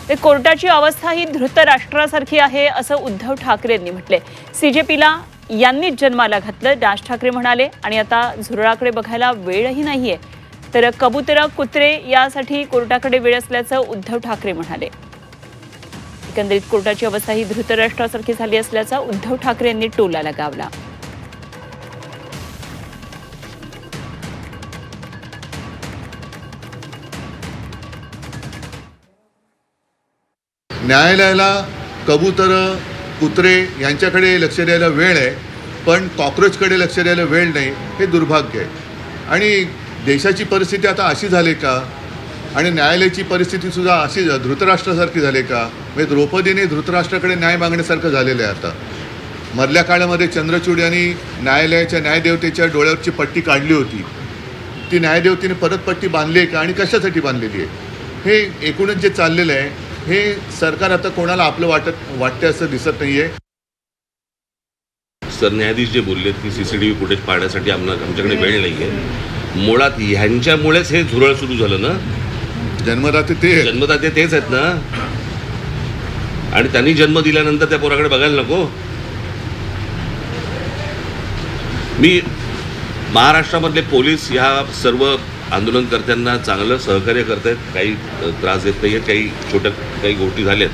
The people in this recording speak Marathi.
तर कोर्टाची अवस्था ही धृतराष्ट्रासारखी आहे असं उद्धव ठाकरे यांनी म्हटले। सीजेपीला यांनीच जन्माला घातलं, राज ठाकरे म्हणाले। आणि आता झुरळाकडे बघायला वेळही नाहीये, तर कबुतरं कुत्रे यासाठी कोर्टाकडे वेळ असल्याचं उद्धव ठाकरे म्हणाले। एकंदरीत कोर्टाची अवस्था ही धृतराष्ट्रासारखी झाली असल्याचा उद्धव ठाकरे यांनी टोला लगावला। न्यायालयाला कबूतरं कुत्रे यांच्याकडे लक्ष द्यायला वेळ आहे, पण कॉक्रोचकडे लक्ष द्यायला वेळ नाही, हे दुर्भाग्य आहे। आणि देशाची परिस्थिती आता अशी झाली का, आणि न्यायालयाची परिस्थितीसुद्धा अशी धृतराष्ट्रासारखी झाली का? म्हणजे द्रौपदीने धृतराष्ट्राकडे न्याय मागण्यासारखं झालेलं आहे आता। मधल्या काळामध्ये चंद्रचूड यांनी न्यायालयाच्या न्यायदेवतेच्या डोळ्यावरची पट्टी काढली होती, ती न्यायदेवतेने परत पट्टी बांधली आहे का आणि कशासाठी बांधलेली आहे? हे एकूणच जे चाललेलं आहे, हे सरकार आता कोणाला आपलं वाटतं असं दिसत नाही आहे। सरन्यायाधीश जे बोललेत की CCTV फुटेज पाहण्यासाठी आमच्याकडे वेळ नाही आहे, मुळात ह्यांच्यामुळेच हे झुरळ सुरू झालं ना। जन्मदाते तेच आहेत ना, आणि त्यांनी जन्म दिल्यानंतर त्या पोराकडे बघायला नको? मी महाराष्ट्रामधले पोलीस ह्या सर्व आंदोलनकर्त्यांना चांगलं सहकार्य करत आहेत, काही त्रास देत नाही आहेत, काही गोष्टी झाल्यात,